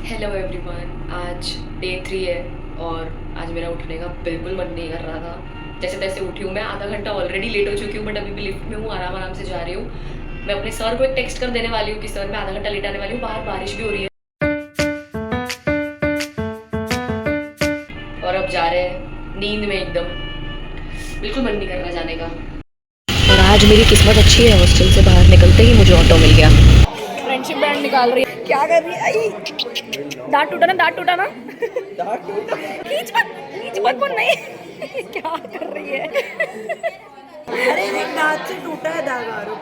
Hello everyone, आज day 3 है और आज मेरा उठने का बिल्कुल मन नहीं कर रहा था। जैसे तैसे उठी हूँ मैं, आधा घंटा ऑलरेडी लेट हो चुकी हूँ, बट अभी भी लिफ्ट में हूँ, आराम आराम से जा रही हूँ। मैं अपने सर को एक टेक्स्ट कर देने वाली हूँ कि सर मैं आधा घंटा लेट आने वाली हूँ, बाहर बारिश भी हो रही है। और अब जा रहे हैं नींद में एकदम, बिल्कुल मन नहीं कर रहा जाने का। और आज मेरी किस्मत अच्छी है, हॉस्टल से बाहर निकलते ही मुझे ऑटो मिल गया। फ्रेंडशिप बैंड निकाल रही है, क्या कर रही है? आई दांत टूटा ना, दांत टूटा ना, खींच मत बोल, नहीं क्या कर रही है? अरे नहीं, दांत से टूटा है धागा, रुक।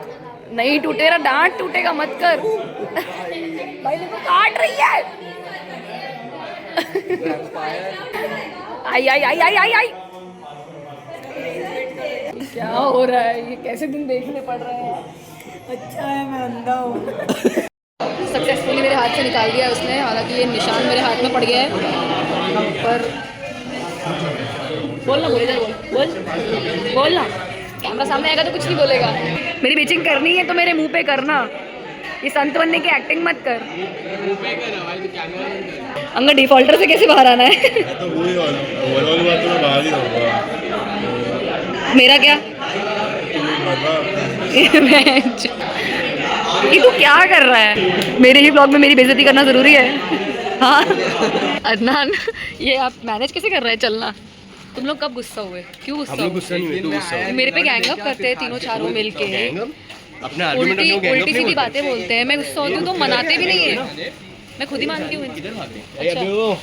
नहीं टूटेगा, दांत टूटेगा, मत कर। भाई देखो काट रही है। आई आई आई आई आई आई, क्या हो रहा है? ये कैसे दिन देखने पड़ रहे हैं? अच्छा है मैं अंधा हूँ। सक्सेसफुली मेरे हाथ से निकाल दिया उसने, हालांकि ये निशान मेरे हाथ में पड़ गया है। पर बोलना, बोल इधर बोल बोलना, कैमरा सामने आएगा तो कुछ नहीं बोलेगा। मेरी बीचिंग करनी है तो मेरे मुंह पे करना, ये संत बनने की एक्टिंग मत कर। अंगा डिफॉल्टर से कैसे बाहर आना है? तो वही वाली बात तो मैं बाहर ही रहूँगा। मेरा क्या? ये तू क्या कर रहा है? मेरे ही ब्लॉग में मेरी बेइज्जती करना जरूरी है? हाँ अदनान, ये आप मैनेज कैसे कर रहे हैं चलना? तुम लोग कब गुस्सा हुए? क्यों गुस्सा हुए? गुस्सा नहीं हुए, तू गुस्सा हुआ। मेरे पे गैंग अप करते हैं तीनों चारों मिलके, अपने उल्टी उल्टी सीधी बातें बोलते हैं। मैं गुस्सा होती हूँ तो मनाते भी नहीं है, मैं खुद ही मानती हूँ। अच्छा,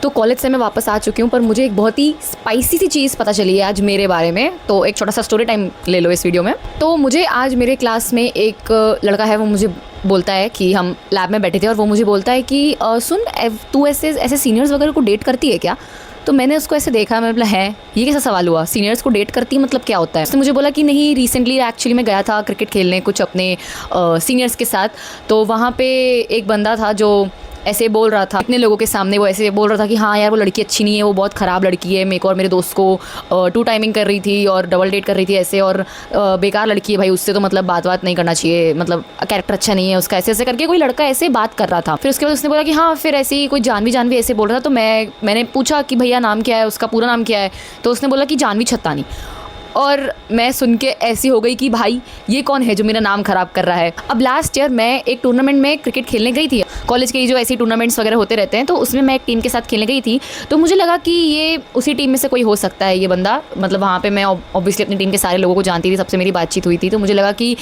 तो कॉलेज से मैं वापस आ चुकी हूँ, पर मुझे एक बहुत ही स्पाइसी सी चीज़ पता चली है आज मेरे बारे में। तो एक छोटा सा स्टोरी टाइम ले लो इस वीडियो में। तो मुझे आज मेरे क्लास में एक लड़का है, वो मुझे बोलता है कि हम लैब में बैठे थे और वो मुझे बोलता है कि सुन, तू ऐसे सीनियर्स वगैरह को डेट करती है क्या? तो मैंने उसको ऐसे देखा, मैं बोला है ये कैसा सवाल हुआ, सीनियर्स को डेट करती मतलब क्या होता है? उसने मुझे बोला कि नहीं, रिसेंटली एक्चुअली मैं गया था क्रिकेट खेलने कुछ अपने सीनियर्स के साथ, तो वहाँ पे एक बंदा था जो ऐसे बोल रहा था इतने लोगों के सामने, वो ऐसे बोल रहा था कि हाँ यार वो लड़की अच्छी नहीं है, वो बहुत ख़राब लड़की है, मेरे को और मेरे दोस्त को टू टाइमिंग कर रही थी और डबल डेट कर रही थी ऐसे, और बेकार लड़की है भाई, उससे तो मतलब बात नहीं करना चाहिए, मतलब कैरेक्टर अच्छा नहीं है उसका, ऐसे ऐसे करके कोई लड़का ऐसे बात कर रहा था। फिर उसके बाद उसने बोला कि हाँ, फिर ऐसे ही कोई जानवी ऐसे बोल रहा था। तो मैंने पूछा कि भैया नाम क्या है उसका, पूरा नाम क्या है? तो उसने बोला कि जानवी छत्तानी। और मैं सुन के ऐसी हो गई कि भाई ये कौन है जो मेरा नाम ख़राब कर रहा है। अब लास्ट ईयर मैं एक टूर्नामेंट में क्रिकेट खेलने गई थी, कॉलेज के जो ऐसे टूर्नामेंट्स वगैरह होते रहते हैं, तो उसमें मैं एक टीम के साथ खेलने गई थी। तो मुझे लगा कि ये उसी टीम में से कोई हो सकता है ये बंदा, मतलब वहाँ पे मैं ऑब्वियसली अपनी टीम के सारे लोगों को जानती थी, सबसे मेरी बातचीत हुई थी। तो मुझे लगा कि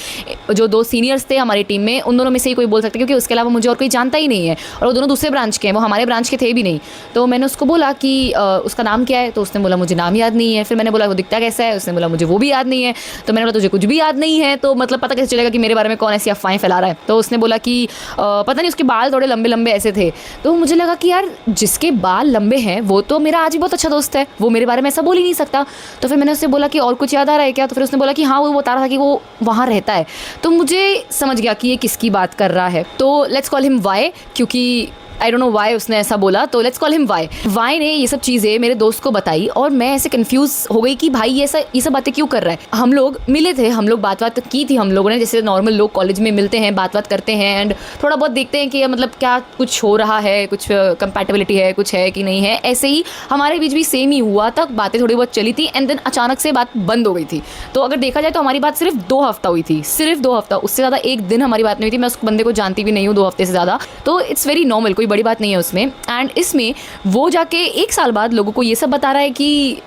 जो दो सीनियर्स थे हमारी टीम में, उन दोनों में से ही कोई बोल सकता है, क्योंकि उसके अलावा मुझे और कोई जानता ही नहीं है, और वो दोनों दूसरे ब्रांच के हैं, वो हमारे ब्रांच के थे भी नहीं। तो मैंने उसको बोला कि उसका नाम क्या है? तो उसने बोला मुझे नाम याद नहीं है। फिर मैंने बोला वो दिखता कैसा है? उसने बोला मुझे वो भी याद नहीं है। तो मैंने बोला तुझे कुछ भी याद नहीं है तो मतलब पता कैसे चलेगा कि मेरे बारे में कौन ऐसी अफवाहें फैला रहा है? तो उसने बोला कि पता नहीं, उसके बाल थोड़े लंबे लंबे ऐसे थे। तो मुझे लगा कि यार जिसके बाल लंबे हैं वो तो मेरा आज भी बहुत अच्छा दोस्त है, वो मेरे बारे में ऐसा बोल ही नहीं सकता। तो फिर मैंने उससे बोला कि और कुछ याद आ रहा है क्या? तो फिर उसने बोला कि हाँ, वो बता रहा था कि वो वहाँ रहता है। तो मुझे समझ गया कि ये किसकी बात कर रहा है। तो लेट्स कॉल हिम वाई, क्योंकि आई डोंट नो वाई उसने ऐसा बोला, तो let's call him y. Y ने ये सब चीज़ें मेरे दोस्त को बताई और मैं ऐसे कंफ्यूज हो गई कि भाई ये सब बातें क्यों कर रहा है। हम लोग मिले थे, हम लोग बात की थी हम लोगों ने, जैसे नॉर्मल लोग कॉलेज में मिलते हैं, बात करते हैं एंड थोड़ा बहुत देखते हैं कि मतलब क्या कुछ हो रहा है, कुछ कंपैटिबिलिटी है, कुछ है कि नहीं है। ऐसे ही हमारे बीच भी सेम ही हुआ था, बातें थोड़ी बहुत चली थी एंड देन अचानक से बात बंद हो गई थी। तो अगर देखा जाए तो हमारी बात सिर्फ 2 हफ्ता हुई थी, सिर्फ 2 हफ्ता, उससे ज़्यादा एक दिन हमारी बात नहीं हुई थी। मैं उस बंदे को जानती भी नहीं हूँ 2 हफ्ते से ज़्यादा, तो इट्स वेरी नॉर्मल, कोई बड़ी बात नहीं है उसमें। एंड इसमें वो जाके 1 साल बाद लोगों को ये सब बता रहा है कि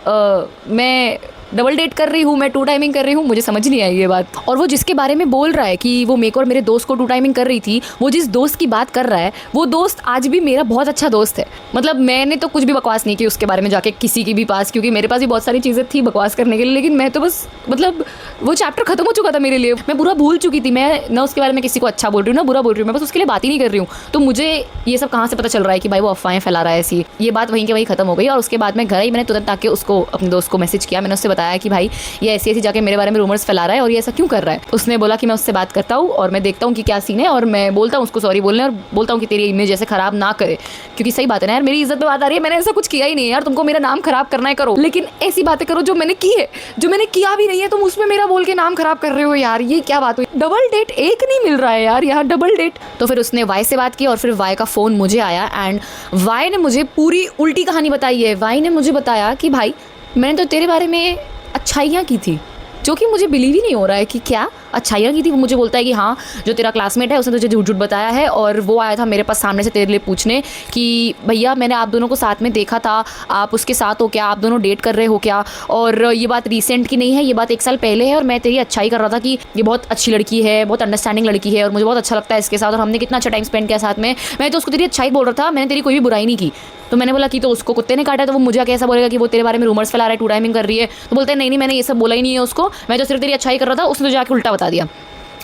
मैं डबल डेट कर रही हूँ, मैं टू टाइमिंग कर रही हूँ। मुझे समझ नहीं आई ये बात। और वो जिसके बारे में बोल रहा है कि वो मेरे को और मेरे दोस्त को टू टाइमिंग कर रही थी, वो जिस दोस्त की बात कर रहा है वो दोस्त आज भी मेरा बहुत अच्छा दोस्त है। मतलब मैंने तो कुछ भी बकवास नहीं की उसके बारे में जाके किसी की भी पास, क्योंकि मेरे पास भी बहुत सारी चीज़ें थी बकवास करने के लिए, लेकिन मैं तो बस मतलब वो चैप्टर खत्म हो चुका था मेरे लिए, मैं पूरा भूल चुकी थी। मैं ना उसके बारे में किसी को अच्छा बोल रही हूँ ना बुरा बोल रही हूँ, मैं बस उसके लिए बात ही नहीं कर रही हूँ। तो मुझे ये सब कहाँ से पता चल रहा है कि भाई वो अफवाहें फैला रहा है ऐसी? ये बात वहीं के वहीं खत्म हो गई। और उसके बाद मैं घर आई, मैंने तुरंत आके उसको, अपने दोस्त को मैसेज किया, मैंने उससे बताया बताया कि भाई ये ऐसी ऐसी जाके मेरे बारे में रूमर्स फैला रहा है और ये ऐसा क्यों कर रहा है। उसने बोला कि मैं उससे बात करता हूँ और मैं देखता हूँ कि क्या सीन है और मैं बोलता हूँ उसको सॉरी बोलने और बोलता हूँ कि तेरी इमेज ऐसे खराब ना करे, क्योंकि सही बात है ना यार, मेरी इज्जत पे बात आ रही है, मैंने ऐसा कुछ किया ही नहीं है यार, तुमको मेरा नाम खराब करना है करो, लेकिन ऐसी बातें करो जो मैंने की है, जो मैंने किया भी नहीं है तुम उसमें मेरा बोल के नाम खराब कर रहे हो यार, ये क्या बात हुई। डबल डेट एक नहीं मिल रहा है यार यहाँ, डबल डेट। तो फिर उसने वाई से बात की और फिर वाई का फ़ोन मुझे आया एंड वाई ने मुझे पूरी उल्टी कहानी बताई है। वाई ने मुझे बताया कि भाई मैंने तो तेरे बारे में अच्छाइयाँ की थी, जो कि मुझे बिलीव ही नहीं हो रहा है कि क्या अच्छाइयाँ की थी। वो मुझे बोलता है कि हाँ जो तेरा क्लासमेट है उसने तुझे झूठ झूठ बताया है और वो आया था मेरे पास सामने से तेरे लिए पूछने कि भैया मैंने आप दोनों को साथ में देखा था, आप उसके साथ हो क्या, आप दोनों डेट कर रहे हो क्या, और ये बात रिसेंट की नहीं है, ये बात 1 साल पहले है और मैं तेरी अच्छाई कर रहा था कि ये बहुत अच्छी लड़की है, बहुत अंडरस्टैंडिंग लड़की है और मुझे बहुत अच्छा लगता है इसके साथ और हमने कितना अच्छा टाइम स्पेंड किया साथ में, मैं तो उसको तेरी अच्छाई बोल रहा था, मैंने तेरी कोई भी बुराई नहीं की। तो मैंने बोला कि तो उसको कुत्ते ने काटा, तो वो मुझे कैसा बोलेगा कि वो तेरे बारे में रूमर्स फैला रहा है, टू टाइमिंग कर रही है। तो बोलते हैं नहीं मैंने ये सब बोला ही नहीं है उसको, मैं तो सिर्फ तेरी अच्छाई कर रहा था, उसने तो जाके उल्टा बता दिया।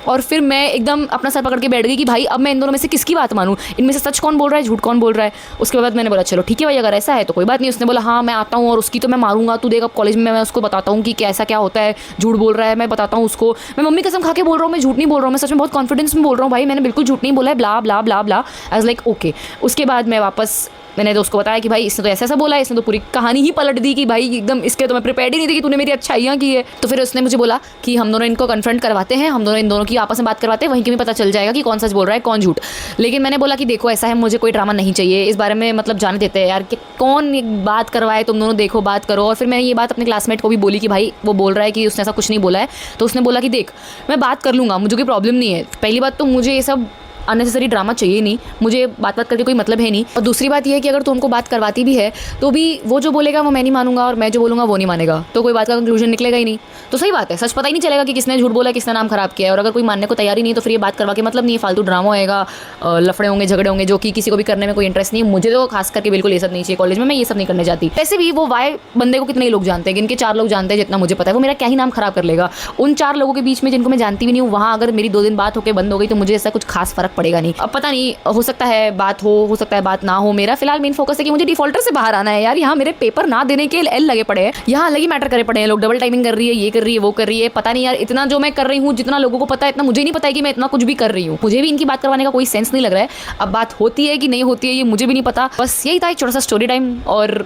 और फिर मैं एकदम अपना सर पकड़ के बैठ गई कि भाई अब मैं इन दोनों में से किसकी बात मानूं, इनमें से सच कौन बोल रहा है झूठ कौन बोल रहा है। उसके बाद मैंने बोला चलो ठीक है भाई अगर ऐसा है तो कोई बात नहीं। उसने बोला हाँ मैं आता हूँ और उसकी तो मैं मारूंगा, तू देख अब कॉलेज में मैं उसको बताता हूँ कि कैसा क्या होता है, झूठ बोल रहा है मैं बताता हूँ उसको, मैं मम्मी कसम खा के बोल रहा हूँ मैं झूठ नहीं बोल रहा हूँ, मैं सच में बहुत कॉन्फिडेंस में बोल रहा हूँ भाई, मैंने बिल्कुल झूठ नहीं बोला है, blah blah blah blah. I was like okay. उसके बाद मैं वापस मैंने तो उसको बताया कि भाई इसने तो ऐसा बोला है, इसने तो पूरी कहानी ही पलट दी कि भाई एकदम इसके तो मैं प्रिपेयर्ड ही नहीं थी कि तूने मेरी अच्छाइयाँ की है। तो फिर उसने मुझे बोला कि हम दोनों इनको कन्फ्रंट करवाते हैं, हम दोनों इन दोनों की आपस में बात करवाते हैं, वहीं के भी पता चल जाएगा कि कौन सच बोल रहा है कौन झूठ। लेकिन मैंने बोला कि देखो ऐसा है मुझे कोई ड्रामा नहीं चाहिए इस बारे में, मतलब जाने देते हैं यार कि कौन बात करवाए, तुम दोनों देखो बात करो। और फिर मैंने ये बात अपने क्लासमेट को भी बोली कि भाई वो बोल रहा है कि उसने ऐसा कुछ नहीं बोला है। तो उसने बोला कि देख मैं बात कर लूँगा, मुझे कोई प्रॉब्लम नहीं है, पहली बात तो मुझे ये सब अननेसेसरी ड्रामा चाहिए नहीं, मुझे बात करके कोई मतलब है नहीं। और दूसरी बात यह है कि अगर तू हमको बात करवाती भी है तो भी वो जो बोलेगा वो मैं नहीं मानूंगा और मैं जो बोलूँगा वो नहीं मानेगा, तो कोई बात का कंक्लूजन निकलेगा ही नहीं। तो सही बात है, सच पता ही नहीं चलेगा कि किसने झूठ बोला किसने नाम खराब किया है। और अगर कोई मानने को तैयारी नहीं है तो फिर ये बात करवा के मतलब नहीं है, फालतू ड्रामा होएगा, लफड़े होंगे झगड़े होंगे जो कि किसी को भी करने में कोई इंटरेस्ट नहीं है। मुझे तो खास करके बिल्कुल ये सब नहीं चाहिए कॉलेज में, मैं ये सब नहीं करने जाती। वैसे भी वो वाई बंदे को कितने लोग जानते हैं, इनके 4 लोग जानते हैं जितना मुझे पता है, वो मेरा क्या ही नाम खराब कर लेगा। उन 4 लोगों के बीच में जिनको मैं जानती भी नहीं हूँ वहाँ अगर मेरी 2 दिन बात होकर बंद हो गई तो मुझे ऐसा कुछ खास फर्क पड़ेगा नहीं। अब पता हो सकता है बात हो सकता है बात ना हो। मेरा फिलहाल मेन फोकस है कि मुझे डिफॉल्टर से बाहर आना है यार। यहाँ मेरे पेपर ना देने के एल लगे पड़े हैं, यहाँ अलग ही मैटर करे पड़े हैं लोग, डबल टाइमिंग कर रही है, ये कर रही है वो कर रही है, पता नहीं यार इतना जो मैं कर रही हूँ जितना लोगों को पता है इतना मुझे नहीं पता है कि मैं इतना कुछ भी कर रही हूँ। मुझे भी इनकी बात करवाने का कोई सेंस नहीं लग रहा है। अब बात होती है कि नहीं होती है ये मुझे भी नहीं पता। बस यही था एक छोटा सा स्टोरी टाइम और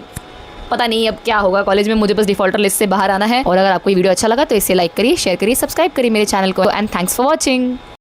पता नहीं अब क्या होगा कॉलेज में, मुझे बस डिफॉल्टर लिस्ट से बाहर आना है। और अगर आपको ये वीडियो अच्छा लगा तो इसे लाइक करिए, शेयर करिए, सब्सक्राइब करिए मेरे चैनल को एंड थैंक्स फॉर वॉचिंग।